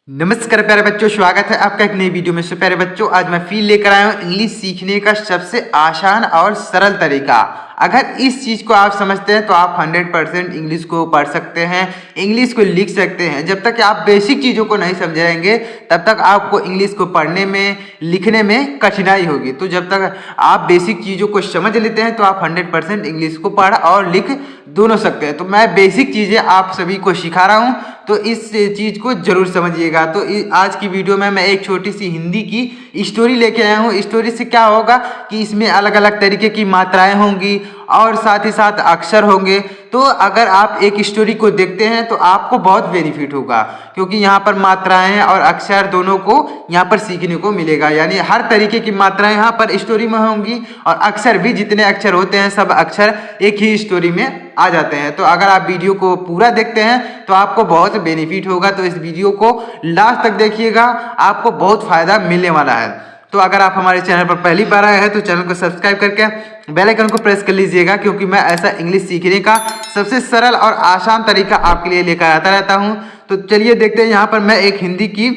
नमस्कार प्यारे बच्चों, स्वागत है आपका एक नई वीडियो में। से प्यारे बच्चों, आज मैं फील लेकर आया हूँ इंग्लिश सीखने का सबसे आसान और सरल तरीका। अगर इस चीज़ को आप समझते हैं तो आप 100% इंग्लिश को पढ़ सकते हैं, इंग्लिश को लिख सकते हैं। जब तक आप बेसिक चीज़ों को नहीं समझेंगे तब तक आपको इंग्लिश को पढ़ने में लिखने में कठिनाई होगी। तो जब तक आप बेसिक चीज़ों को समझ लेते हैं तो आप 100% इंग्लिश को पढ़ और लिख दोनों सकते हैं। तो मैं बेसिक चीज़ें आप सभी को सिखा रहा हूँ, तो इस चीज़ को जरूर समझिएगा। तो आज की वीडियो में मैं एक छोटी सी हिंदी की स्टोरी लेके आया हूँ। स्टोरी से क्या होगा कि इसमें अलग अलग तरीके की मात्राएं होंगी और साथ ही साथ अक्षर होंगे। तो अगर आप एक स्टोरी को देखते हैं तो आपको बहुत बेनिफिट होगा, क्योंकि यहाँ पर मात्राएं और अक्षर दोनों को यहाँ पर सीखने को मिलेगा। यानी हर तरीके की मात्राएं यहाँ पर स्टोरी में होंगी और अक्षर भी, जितने अक्षर होते हैं सब अक्षर एक ही स्टोरी में आ जाते हैं। तो अगर आप वीडियो को पूरा देखते हैं तो आपको बहुत बेनिफिट होगा। तो इस वीडियो को लास्ट तक देखिएगा, आपको बहुत फायदा मिलने वाला है। तो अगर आप हमारे चैनल पर पहली बार आए हैं तो चैनल को सब्सक्राइब करके बेल आइकन को प्रेस कर लीजिएगा, क्योंकि मैं ऐसा इंग्लिश सीखने का सबसे सरल और आसान तरीका आपके लिए लेकर आता रहता हूं। तो चलिए देखते हैं। यहाँ पर मैं एक हिंदी की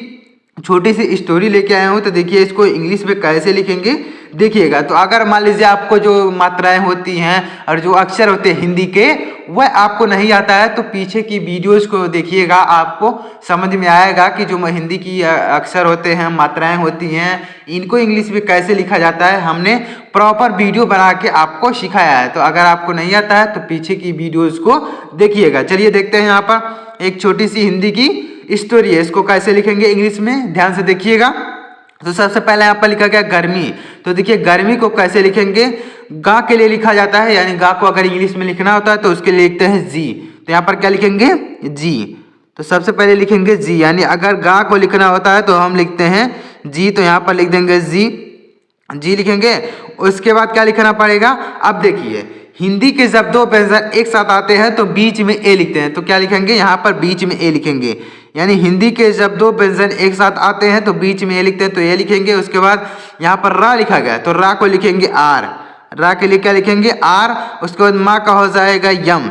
छोटी सी स्टोरी लेके आया हूँ। तो देखिए इसको इंग्लिश में कैसे लिखेंगे देखिएगा। तो अगर मान लीजिए आपको जो मात्राएं होती हैं और जो अक्षर होते हैं हिंदी के, वह आपको नहीं आता है तो पीछे की वीडियोस को देखिएगा, आपको समझ में आएगा कि जो हिंदी की अक्षर होते हैं, मात्राएं होती हैं, इनको इंग्लिश में कैसे लिखा जाता है। हमने प्रॉपर वीडियो बना के आपको सिखाया है। तो अगर आपको नहीं आता है तो पीछे की वीडियोस को देखिएगा। चलिए देखते हैं। यहाँ पर एक छोटी सी हिंदी की स्टोरी है, इसको कैसे लिखेंगे इंग्लिश में, ध्यान से देखिएगा। तो सबसे पहले यहाँ पर लिखा गया गर्मी। तो देखिए गर्मी को कैसे लिखेंगे, गा के लिए लिखा जाता है, यानी गा को अगर इंग्लिश में लिखना होता है तो उसके लिए लिखते हैं जी। तो यहाँ पर क्या लिखेंगे, जी। तो सबसे पहले लिखेंगे जी, यानी अगर गा को लिखना होता है तो हम लिखते हैं जी। तो यहाँ पर लिख देंगे जी, जी लिखेंगे। उसके बाद क्या लिखना पड़ेगा, अब देखिए हिंदी के जब दो व्यंजन एक साथ आते हैं तो बीच में ए लिखते हैं। तो क्या लिखेंगे, यहाँ पर बीच में ए लिखेंगे। यानी हिंदी के जब दो व्यंजन एक साथ आते हैं तो बीच में ए लिखते हैं, तो ए लिखेंगे। उसके बाद यहाँ पर रा लिखा गया तो रा को लिखेंगे आर, रा के लिए क्या लिखेंगे आर। उसके बाद माँ का हो जाएगा यम,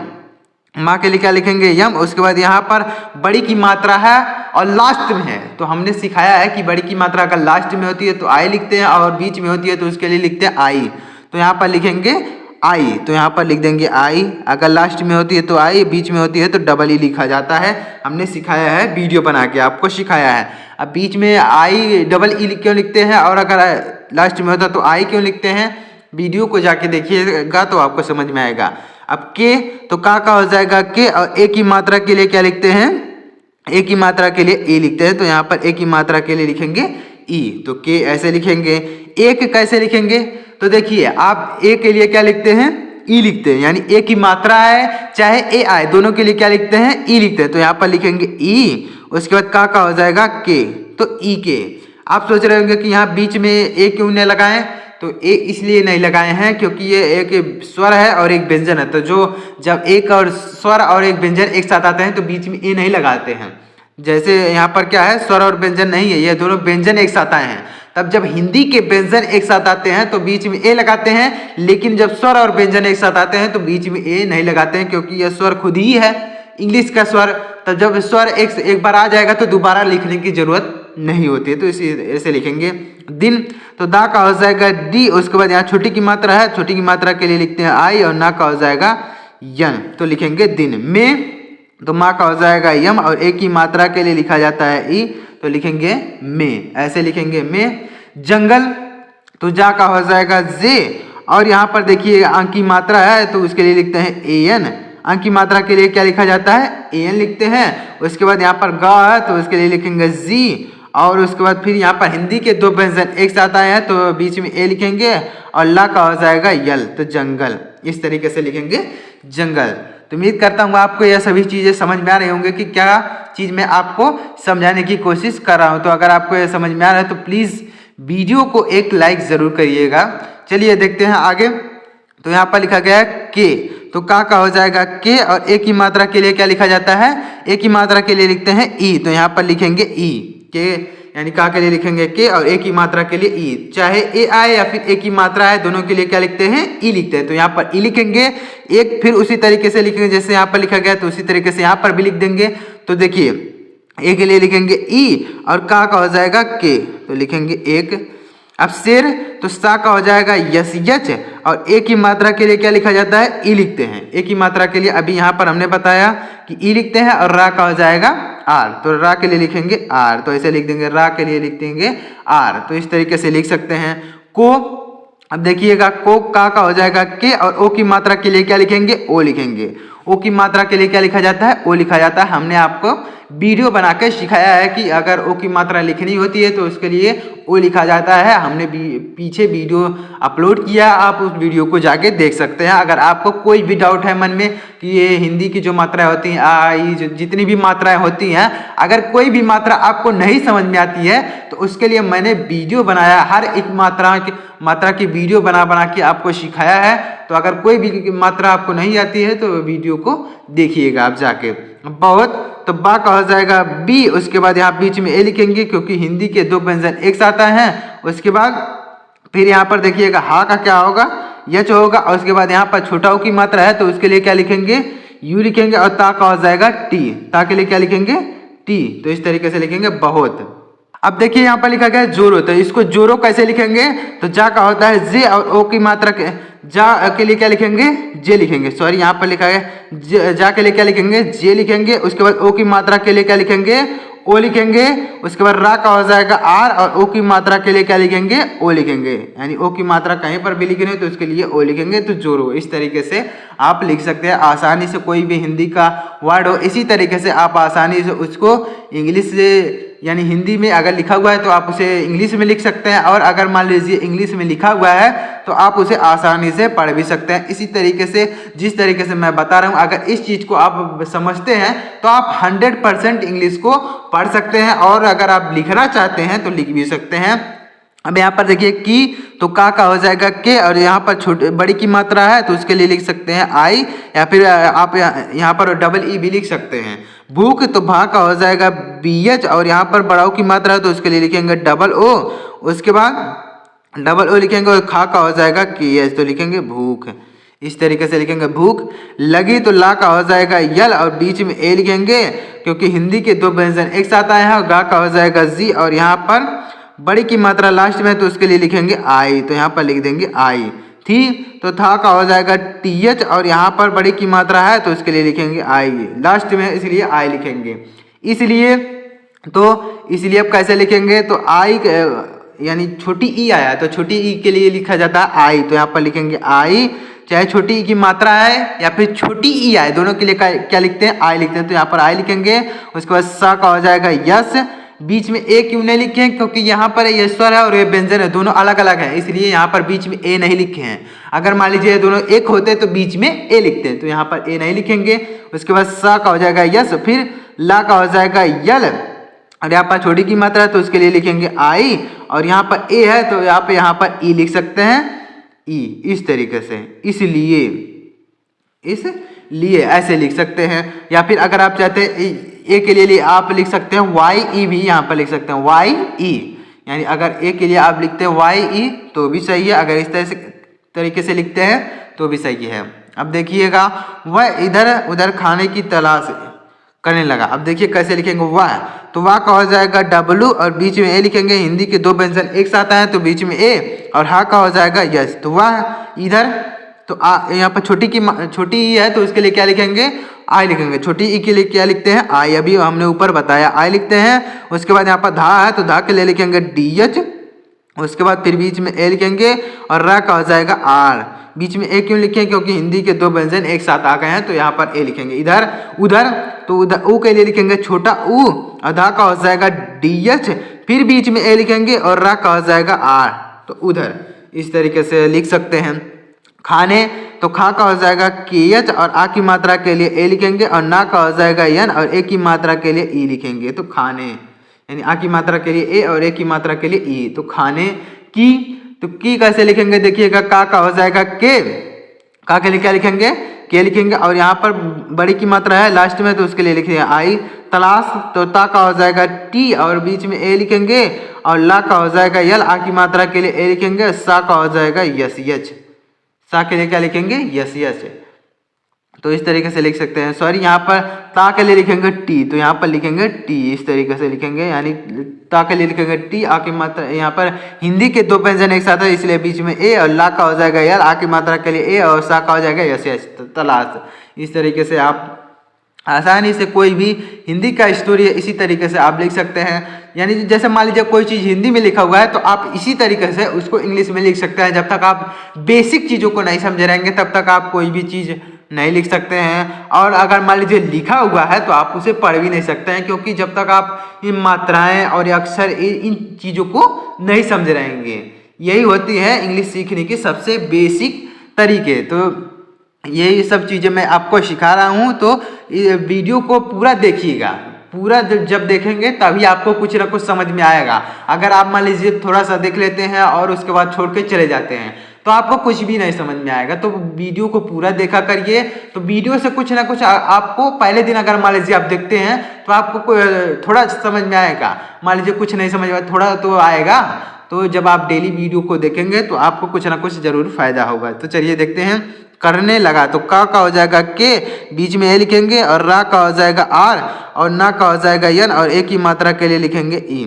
माँ के लिए क्या लिखेंगे यम। उसके बाद यहाँ पर बड़ी की मात्रा है और लास्ट में है, तो हमने सिखाया है कि बड़ी की मात्रा अगर लास्ट में होती है तो आई लिखते हैं और बीच में होती है तो उसके लिए लिखते हैं आई। तो यहाँ पर लिखेंगे आई, तो यहाँ पर लिख देंगे आई। अगर लास्ट में होती है तो आई, बीच में होती है तो डबल ई लिखा जाता है। हमने सिखाया है, वीडियो बना के आपको सिखाया है। अब बीच में आई डबल ई क्यों लिखते हैं और अगर लास्ट में होता तो आई क्यों लिखते हैं, वीडियो को जाके देखिएगा तो आपको समझ में आएगा। अब के, तो का हो जाएगा के, और ए की मात्रा के लिए क्या लिखते हैं, ए की मात्रा के लिए ए लिखते हैं। तो यहाँ पर ए की मात्रा के लिए लिखेंगे ई, तो के ऐसे लिखेंगे। एक कैसे लिखेंगे, तो देखिए आप ए के लिए क्या लिखते हैं, ई लिखते हैं। यानी ए की मात्रा है चाहे ए आए, दोनों के लिए क्या लिखते हैं, ई लिखते हैं। तो यहाँ पर लिखेंगे ई। उसके बाद का हो जाएगा के, तो ई के। आप सोच रहे होंगे कि यहाँ बीच में ए क्यों नहीं लगाएं, तो ए इसलिए नहीं लगाए हैं क्योंकि ये एक स्वर है और एक व्यंजन है। तो जब एक और स्वर और एक व्यंजन एक साथ आते हैं तो बीच में ए नहीं लगाते हैं। जैसे यहाँ पर क्या है, स्वर और व्यंजन नहीं है, ये दोनों व्यंजन एक साथ आए हैं। तब जब हिंदी के व्यंजन एक साथ आते हैं तो बीच में ए लगाते हैं, लेकिन जब स्वर और व्यंजन एक साथ आते हैं तो बीच में ए नहीं लगाते हैं, क्योंकि यह स्वर खुद ही है इंग्लिश का स्वर। तब जब स्वर एक बार आ जाएगा तो दोबारा लिखने की जरूरत नहीं होती है। तो ऐसे लिखेंगे दिन। तो दा का हो जाएगा डी। उसके बाद यहाँ छोटी की मात्रा है, छोटी की मात्रा के लिए लिखते हैं आई, और ना का हो जाएगा यन, तो लिखेंगे दिन। में, तो माँ का हो जाएगा यम और एक की मात्रा के लिए लिखा जाता है ई, तो लिखेंगे में, ऐसे लिखेंगे में। जंगल, तो जा का हो जाएगा जे, और यहाँ पर देखिए अंक की मात्रा है तो उसके लिए लिखते हैं ए एन। अंक की मात्रा के लिए क्या लिखा जाता है, ए एन लिखते हैं। उसके बाद यहाँ पर गा है तो उसके लिए लिखेंगे जी, और उसके बाद फिर यहाँ पर हिंदी के दो व्यंजन एक साथ आए हैं तो बीच में ए लिखेंगे और ला का हो जाएगा यल, तो जंगल। इस तरीके से लिखेंगे जंगल। तो उम्मीद करता हूँ आपको यह सभी चीज़ें समझ में आ रही होंगे कि क्या चीज़ मैं आपको समझाने की कोशिश कर रहा हूँ। तो अगर आपको यह समझ में आ रहा है तो प्लीज़ वीडियो को एक लाइक ज़रूर करिएगा। चलिए देखते हैं आगे। तो यहाँ पर लिखा गया है के, तो का हो जाएगा के, और ए की मात्रा के लिए क्या लिखा जाता है, ए की मात्रा के लिए लिखते हैं ई। तो यहाँ पर लिखेंगे ई के, यानी का के लिए लिखेंगे के और ए की मात्रा के लिए ई। चाहे ए आए या फिर ए की मात्रा है, दोनों के लिए क्या लिखते हैं, ई लिखते हैं। तो यहाँ पर ई लिखेंगे। एक फिर उसी तरीके से लिखेंगे जैसे यहाँ पर लिखा गया, तो उसी तरीके से यहाँ पर भी लिख देंगे। तो देखिए ए के लिए लिखेंगे ई और का हो जाएगा के, तो लिखेंगे एक। अब शेर, तो सा का हो जाएगा यस यच, और ए की मात्रा के लिए क्या लिखा जाता है, ई लिखते हैं। ए की मात्रा के लिए अभी यहाँ पर हमने बताया कि ई लिखते हैं, और रा का हो जाएगा आर, तो रा के लिए लिखेंगे आर, तो ऐसे लिख देंगे, रा के लिए लिख देंगे आर। तो इस तरीके से लिख सकते हैं। को, अब देखिएगा, को का हो जाएगा के, और ओ की मात्रा के लिए क्या लिखेंगे, ओ लिखेंगे। ओ की मात्रा के लिए क्या लिखा जाता है, ओ लिखा जाता है। हमने आपको वीडियो बनाकर सिखाया है कि अगर ओ की मात्रा लिखनी होती है तो उसके लिए ओ लिखा जाता है। हमने पीछे वीडियो अपलोड किया, आप उस वीडियो को जाके देख सकते हैं। अगर आपको कोई भी डाउट है मन में कि ये हिंदी की जो मात्राएं होती हैं, आई जितनी भी मात्राएं होती हैं, अगर कोई भी मात्रा आपको नहीं समझ में आती है तो उसके लिए मैंने वीडियो बनाया, हर एक मात्रा की वीडियो बना के आपको सिखाया है। तो अगर कोई भी मात्रा आपको नहीं आती है तो वीडियो को देखिएगा आप जाके। बहुत, तो बा का हो जाएगा बी, उसके बाद यहाँ बीच में ए लिखेंगे क्योंकि हिंदी के दो व्यंजन एक साथ आए हैं। उसके बाद फिर यहाँ पर देखिएगा हा का क्या होगा, यच होगा, और उसके बाद यहाँ पर छोटा ऊ की मात्रा है तो उसके लिए क्या लिखेंगे, यू लिखेंगे, और ता का हो जाएगा टी, ता के लिए क्या लिखेंगे, टी। तो इस तरीके से लिखेंगे बहुत। अब देखिए यहाँ पर लिखा गया है जोरो, तो इसको जोरो कैसे लिखेंगे, तो जा का होता है जे, और ओ की मात्रा के जा के लिए क्या लिखेंगे, जे लिखेंगे। सॉरी, यहाँ पर लिखा है जा के लिए क्या लिखेंगे, जे लिखेंगे। उसके बाद ओ की मात्रा के लिए क्या लिखेंगे, ओ लिखेंगे। उसके बाद रा का हो जाएगा आर, और ओ की मात्रा के लिए क्या लिखेंगे, ओ लिखेंगे। यानी ओ की मात्रा कहीं पर भी लिखनी है तो उसके लिए ओ लिखेंगे, तो जोरो। इस तरीके से आप लिख सकते हैं आसानी से, कोई भी हिंदी का वर्ड हो इसी तरीके से आप आसानी से उसको इंग्लिश से, यानी हिंदी में अगर लिखा हुआ है तो आप उसे इंग्लिश में लिख सकते हैं, और अगर मान लीजिए इंग्लिश में लिखा हुआ है तो आप उसे आसानी से पढ़ भी सकते हैं। इसी तरीके से जिस तरीके से मैं बता रहा हूँ, अगर इस चीज़ को आप समझते हैं तो आप 100% इंग्लिश को पढ़ सकते हैं, और अगर आप लिखना चाहते हैं तो लिख भी सकते हैं। अब यहाँ पर देखिए की, तो का हो जाएगा के, और यहाँ पर छोटे बड़ी की मात्रा है तो उसके लिए लिख सकते हैं आई, या फिर आप यहाँ पर डबल ई भी लिख सकते हैं। भूख, तो भा का हो जाएगा बी एच, और यहाँ पर बड़ाऊ की मात्रा है तो उसके लिए लिखेंगे डबल ओ। उसके बाद डबल ओ लिखेंगे, और खा का हो जाएगा के एच, तो लिखेंगे भूख। इस तरीके से लिखेंगे भूख। लगी, तो ला का हो जाएगा यल, और बीच में ए लिखेंगे क्योंकि हिंदी के दो व्यंजन एक साथ आए हैं। और गा का हो जाएगा जी, और यहाँ पर बड़ी की मात्रा लास्ट में तो उसके लिए लिखेंगे आई, तो यहाँ पर लिख देंगे आई। थी, तो था का हो जाएगा टी एच, और यहाँ पर बड़ी की मात्रा है तो उसके लिए लिखेंगे आई लास्ट में, इसलिए आई लिखेंगे। इसलिए अब कैसे लिखेंगे, तो आई यानी छोटी ई आया तो छोटी ई के लिए लिखा जाता है आई, तो यहाँ पर लिखेंगे आई। चाहे छोटी ई की मात्रा है या फिर छोटी ई आए, दोनों के लिए क्या लिखते हैं, आई लिखते हैं, तो यहाँ पर आई लिखेंगे। उसके बाद सा का हो जाएगा यस, बीच में ए क्यों नहीं लिखे हैं, क्योंकि यहाँ पर ये स्वर है और ये व्यंजन है, दोनों अलग अलग है, इसलिए यहाँ पर बीच में ए नहीं लिखे हैं। अगर मान लीजिए दोनों एक होते तो बीच में ए लिखते हैं, तो यहाँ पर ए नहीं लिखेंगे। उसके बाद सा का हो जाएगा यस, फिर ला का हो जाएगा यल, और यहाँ पर छोटी की मात्रा है तो उसके लिए लिखेंगे आई, और यहाँ पर ए है तो यहाँ पर ई लिख सकते हैं, ई। इस तरीके से इसलिए ऐसे लिख सकते हैं। या फिर अगर आप चाहते हैं ए के लिए आप लिख सकते हैं वाई ई, भी यहाँ पर लिख सकते हैं वाई ई, यानी अगर ए के लिए आप लिखते हैं वाई ई तो भी सही है, अगर इस तरीके से लिखते हैं तो भी सही है। अब देखिएगा, वह इधर उधर खाने की तलाश करने लगा। अब देखिए कैसे लिखेंगे वाह, तो वाह का हो जाएगा डब्लू, और बीच में ए लिखेंगे। हिंदी के दो व्यंजन एक साथ आए तो बीच में ए, और हा का हो जाएगा यस, तो वाह इधर, तो यहाँ पर छोटी ई है तो उसके लिए क्या लिखेंगे, आई लिखेंगे। छोटी ई के लिए क्या लिखते हैं, आई, अभी हमने ऊपर बताया आई लिखते हैं। उसके बाद यहाँ पर धा है तो धा के लिए लिखेंगे डी एच, उसके बाद फिर बीच में ए लिखेंगे, और रा का हो जाएगा आर। बीच में ए क्यों लिखें, क्योंकि हिंदी के दो व्यंजन एक साथ आ गए हैं तो यहाँ पर ए लिखेंगे। इधर उधर, तो उधर ऊ के लिए लिखेंगे छोटा ऊ, और धा का हो जाएगा डी एच, फिर बीच में ए लिखेंगे, और रा का हो जाएगा आर, तो उधर। इस तरीके से लिख सकते हैं। खाने, तो खा का हो जाएगा के एच, और आ की मात्रा के लिए ए लिखेंगे, और ना का हो जाएगा यन, और ए की मात्रा के लिए ई लिखेंगे। तो खाने, यानी आ की मात्रा के लिए ए और ए की मात्रा के लिए ई, तो खाने की। तो की कैसे लिखेंगे, देखिएगा का हो जाएगा के, का के लिए क्या लिखेंगे, के लिखेंगे, और यहाँ पर बड़ी की मात्रा है लास्ट में तो उसके लिए लिखेंगे आई। तलाश, तो ता का हो जाएगा टी, और बीच में ए लिखेंगे, और ला का हो जाएगा यल, आ की मात्रा के लिए ए लिखेंगे, सा का हो जाएगा यस यच, सा के लिए क्या लिखेंगे, यस यच। तो इस तरीके से लिख सकते हैं। सॉरी, यहाँ पर ता के लिए लिखेंगे टी, तो यहाँ पर लिखेंगे टी, इस तरीके से लिखेंगे, यानी ता के लिए लिखेंगे टी। आ की मात्रा यहाँ पर हिंदी के दो व्यंजन एक साथ है, इसलिए बीच में ए, और ला का हो जाएगा यल, आ की मात्रा के लिए ए, और सा का हो जाएगा यस यस, तलाश। इस तरीके से आप आसानी से कोई भी हिंदी का स्टोरी है इसी तरीके से आप लिख सकते हैं। यानी जैसे मान लीजिए कोई चीज़ हिंदी में लिखा हुआ है तो आप इसी तरीके से उसको इंग्लिश में लिख सकते हैं। जब तक आप बेसिक चीज़ों को नहीं समझ रहेंगे तब तक आप कोई भी चीज़ नहीं लिख सकते हैं। और अगर मान लीजिए लिखा हुआ है तो आप उसे पढ़ भी नहीं सकते हैं, क्योंकि जब तक आप इन मात्राएं और अक्षर इन चीज़ों को नहीं समझ रहेंगे। यही होती है इंग्लिश सीखने की सबसे बेसिक तरीके। तो यही सब चीज़ें मैं आपको सिखा रहा हूँ, तो वीडियो को पूरा देखिएगा। पूरा जब देखेंगे तभी आपको कुछ ना कुछ समझ में आएगा। अगर आप मान लीजिए थोड़ा सा देख लेते हैं और उसके बाद छोड़ के चले जाते हैं तो आपको कुछ भी नहीं समझ में आएगा। तो वीडियो को पूरा देखा करिए, तो वीडियो से कुछ ना कुछ आपको पहले दिन अगर मान लीजिए आप देखते हैं तो आपको थोड़ा समझ में आएगा। मान लीजिए कुछ नहीं समझ में, थोड़ा तो आएगा। तो जब आप डेली वीडियो को देखेंगे तो आपको कुछ ना कुछ जरूर फायदा होगा। तो चलिए देखते हैं। करने लगा, तो का हो जाएगा के, बीच में ए लिखेंगे, और रा का हो जाएगा आर, और ना का हो जाएगा यन, और एक ही मात्रा के लिए लिखेंगे ई।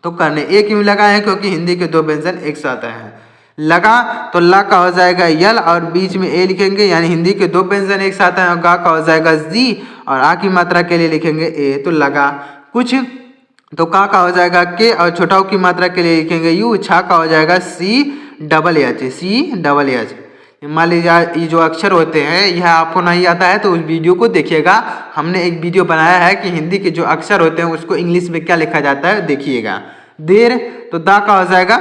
तो करने ए क्यों लगाए हैं? क्योंकि हिंदी के दो व्यंजन एक साथ हैं। लगा तो ला का हो जाएगा यल, और बीच में ए लिखेंगे, यानी हिंदी के दो व्यंजन एक साथ हैं। और गा का हो जाएगा जी, और आ की मात्रा के लिए लिखेंगे ए। तो लगा कुछ, तो का हो जाएगा के, और छोटा की मात्रा के लिए लिखेंगे यू। छा का हो जाएगा C double H, C double H. मान लीजिए ये जो अक्षर होते हैं यह आपको नहीं आता है तो उस वीडियो को देखिएगा। हमने एक वीडियो बनाया है कि हिंदी के जो अक्षर होते हैं उसको इंग्लिश में क्या लिखा जाता है, देखिएगा। देर, तो दा का हो जाएगा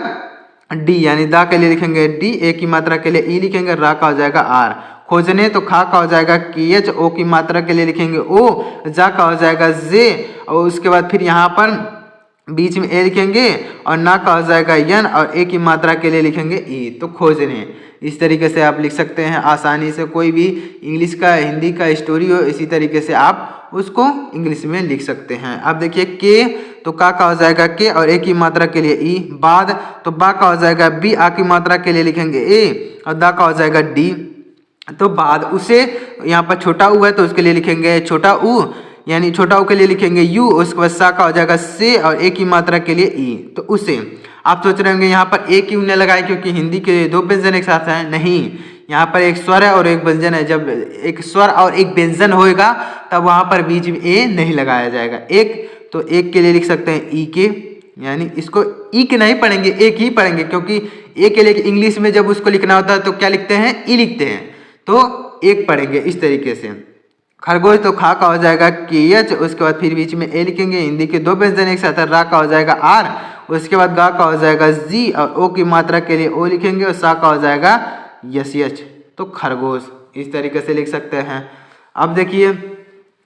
डी, यानी दा के लिए लिखेंगे डी, ए की मात्रा के लिए ई लिखेंगे, रा का हो जाएगा आर। खोजने, तो खा का हो जाएगा के एच, ओ की मात्रा के लिए लिखेंगे ओ, जा का हो जाएगा जे, और उसके बाद फिर यहाँ पर बीच में ए लिखेंगे, और ना का हो जाएगा यन, और ए की मात्रा के लिए लिखेंगे ई। तो खोजने, इस तरीके से आप लिख सकते हैं आसानी से। कोई भी इंग्लिश का हिंदी का स्टोरी हो इसी तरीके से आप उसको इंग्लिश में लिख सकते हैं। अब देखिए के, तो का हो जाएगा के, और ए की मात्रा के लिए ई। बाद, तो बा का हो जाएगा बी, आ की मात्रा के लिए लिखेंगे ए, और दा का हो जाएगा डी। तो बाद, उसे यहाँ पर छोटा ऊ है तो उसके लिए लिखेंगे छोटा ऊ, यानी छोटा ऊ के लिए लिखेंगे यू। उसके बाद सा का हो जाएगा से, और ए की मात्रा के लिए ई। तो उसे, आप सोच रहे होंगे यहाँ पर ए क्यों ने लगाए, क्योंकि हिंदी के दो व्यंजन एक साथ हैं। नहीं, यहाँ पर एक स्वर है और एक व्यंजन है। जब एक स्वर और एक व्यंजन होएगा तब वहाँ पर बीच में ए नहीं लगाया जाएगा। एक, तो एक के लिए लिख सकते हैं ई के, यानी इसको ई के नहीं पढ़ेंगे, एक ही पढ़ेंगे, क्योंकि ए के लिए इंग्लिश में जब उसको लिखना होता है तो क्या लिखते हैं, ई लिखते हैं। तो एक पढ़ेंगे इस तरीके से। खरगोश, तो खा का हो जाएगा के एच, उसके बाद फिर बीच में ए लिखेंगे। हिंदी के दो व्यंजन एक साथ है, रा का हो जाएगा आर, उसके बाद गा का हो जाएगा जी, और ओ की मात्रा के लिए ओ लिखेंगे, और सा का हो जाएगा यस यच। तो खरगोश, इस तरीके से लिख सकते हैं। अब देखिए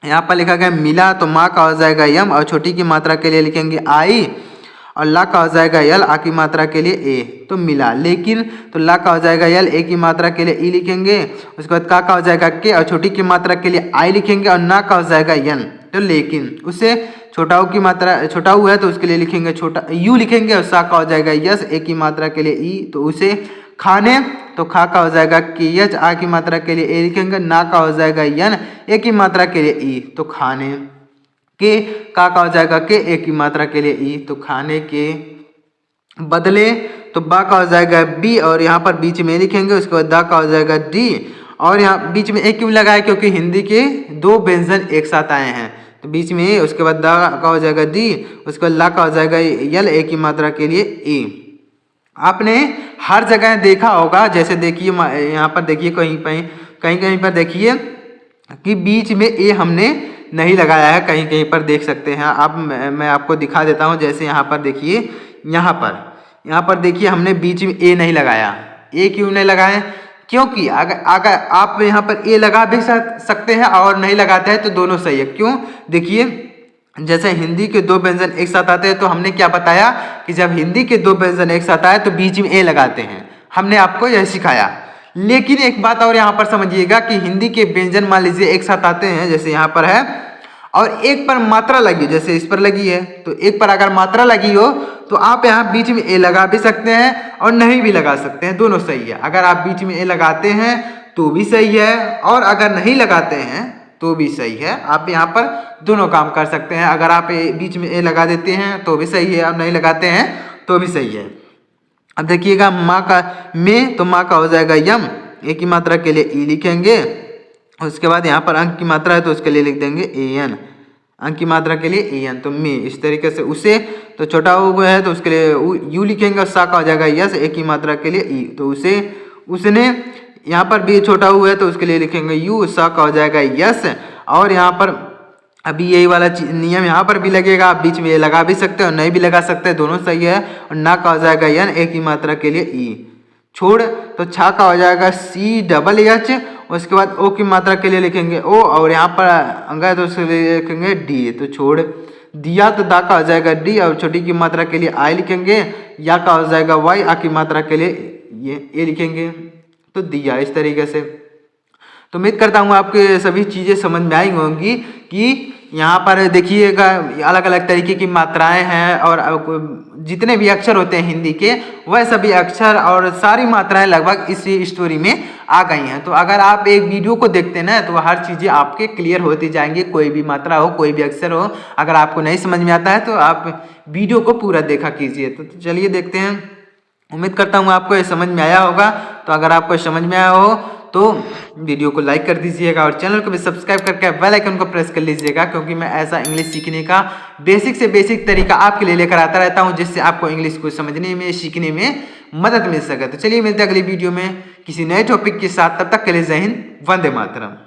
यहाँ पर लिखा गया मिला, तो माँ का हो जाएगा यम, और छोटी की मात्रा के लिए लिखेंगे आई, और ला का हो जाएगा यल, आ की मात्रा के लिए ए। तो मिला। लेकिन, तो ला का हो जाएगा यल, ए की मात्रा के लिए ई लिखेंगे, उसके बाद का हो जाएगा के, और छोटी की मात्रा के लिए आई लिखेंगे, और ना का हो जाएगा यन। तो लेकिन, उसे छोटा ऊ की मात्रा, छोटा ऊ है तो उसके लिए लिखेंगे छोटा यू लिखेंगे, और सा का हो जाएगा यस, ए की मात्रा के लिए ई। तो उसे खाने, तो खा का हो जाएगा के एच, आ की मात्रा के लिए ए लिखेंगे, ना का हो जाएगा यन, ए की मात्रा के लिए ई। तो खाने के, का हो जाएगा के, ए की मात्रा के लिए ई। तो खाने के। बदले, तो बा का हो जाएगा बी, और यहाँ पर बीच में लिखेंगे, उसके बाद दा का हो जाएगा डी, और यहाँ बीच में ए क्यों लगाया, क्योंकि हिंदी के दो व्यंजन एक साथ आए हैं। तो बीच में ए, उसके बाद दा का हो जाएगा डी, उसके बाद ला का हो जाएगा यल, ए की मात्रा के लिए ई। आपने हर जगह देखा होगा, जैसे देखिए यहाँ पर देखिए कहीं पर देखिए कि बीच में ए हमने नहीं लगाया है, कहीं कहीं पर देख सकते हैं आप। मैं आपको दिखा देता हूं। जैसे यहाँ पर देखिए, यहाँ पर देखिए हमने बीच में ए नहीं लगाया। ए क्यों नहीं लगाए? क्योंकि अगर आप यहाँ पर ए लगा भी सकते हैं और नहीं लगाते हैं तो दोनों सही है। क्यों? देखिए, जैसे हिंदी के दो व्यंजन एक साथ आते हैं तो हमने क्या बताया कि जब हिंदी के दो व्यंजन एक साथ आए तो बीच में ए लगाते हैं। हमने आपको यह सिखाया। लेकिन एक बात और यहाँ पर समझिएगा कि हिंदी के व्यंजन मान लीजिए एक साथ आते हैं, जैसे यहाँ पर है, और एक पर मात्रा लगी, जैसे इस पर लगी है, तो एक पर अगर मात्रा लगी हो तो आप यहाँ बीच में ए लगा भी सकते हैं और नहीं भी लगा सकते हैं, दोनों सही है। अगर आप बीच में ए लगाते हैं तो भी सही है, और अगर नहीं लगाते हैं तो भी सही है। आप यहाँ पर दोनों काम कर सकते हैं। अगर आप बीच में ए लगा देते हैं तो भी सही है, और नहीं लगाते हैं तो भी सही है। अब देखिएगा माँ का में, तो माँ का हो जाएगा यम, ए की मात्रा के लिए ई लिखेंगे। उसके बाद यहाँ पर अंक की मात्रा है तो उसके लिए लिख देंगे ए एन, अंक की मात्रा के लिए ए एन। तो में इस तरीके से उसे, तो छोटा ऊ है तो उसके लिए यू लिखेंगे, और सा का हो जाएगा यस, ए की मात्रा के लिए ई, तो उसे उसने। यहाँ पर भी छोटा ऊ है तो उसके लिए लिखेंगे यू, सा का हो जाएगा यस। और यहाँ पर अभी यही वाला नियम यहाँ पर भी लगेगा, आप बीच में ये लगा भी सकते हैं और नहीं भी लगा सकते हैं, दोनों सही है। और ना का हो जाएगा यन, ए की मात्रा के लिए ई। छोड़, तो छा का हो जाएगा सी डबल एच। उसके बाद ओ की मात्रा के लिए लिखेंगे ओ, और यहाँ पर अंगा है तो उसके लिए लिखेंगे डी। तो छोड़ दिया, तो दा का हो जाएगा डी, और छोटी की मात्रा के लिए आई लिखेंगे। या का हो जाएगा वाई, आ की मात्रा के लिए ये ए लिखेंगे। तो दिया इस तरीके से। तो उम्मीद करता हूँ आपके सभी चीज़ें समझ में आई होंगी कि यहाँ पर देखिएगा अलग अलग तरीके की मात्राएं हैं, और जितने भी अक्षर होते हैं हिंदी के, वह सभी अक्षर और सारी मात्राएं लगभग इसी स्टोरी में आ गई हैं। तो अगर आप एक वीडियो को देखते हैं ना, तो हर चीज़ें आपके क्लियर होती जाएंगी। कोई भी मात्रा हो, कोई भी अक्षर हो, अगर आपको नहीं समझ में आता है तो आप वीडियो को पूरा देखा कीजिए। तो चलिए देखते हैं। उम्मीद करता हूँ आपको ये समझ में आया होगा। तो अगर आपको समझ में आया हो तो वीडियो को लाइक कर दीजिएगा, और चैनल को भी सब्सक्राइब करके बेल आइकन को प्रेस कर लीजिएगा, क्योंकि मैं ऐसा इंग्लिश सीखने का बेसिक से बेसिक तरीका आपके लिए लेकर आता रहता हूं, जिससे आपको इंग्लिश को समझने में, सीखने में मदद मिल सके। तो चलिए मिलते हैं अगली वीडियो में किसी नए टॉपिक के साथ। तब तक के लिए जय हिंद, वंदे मातरम।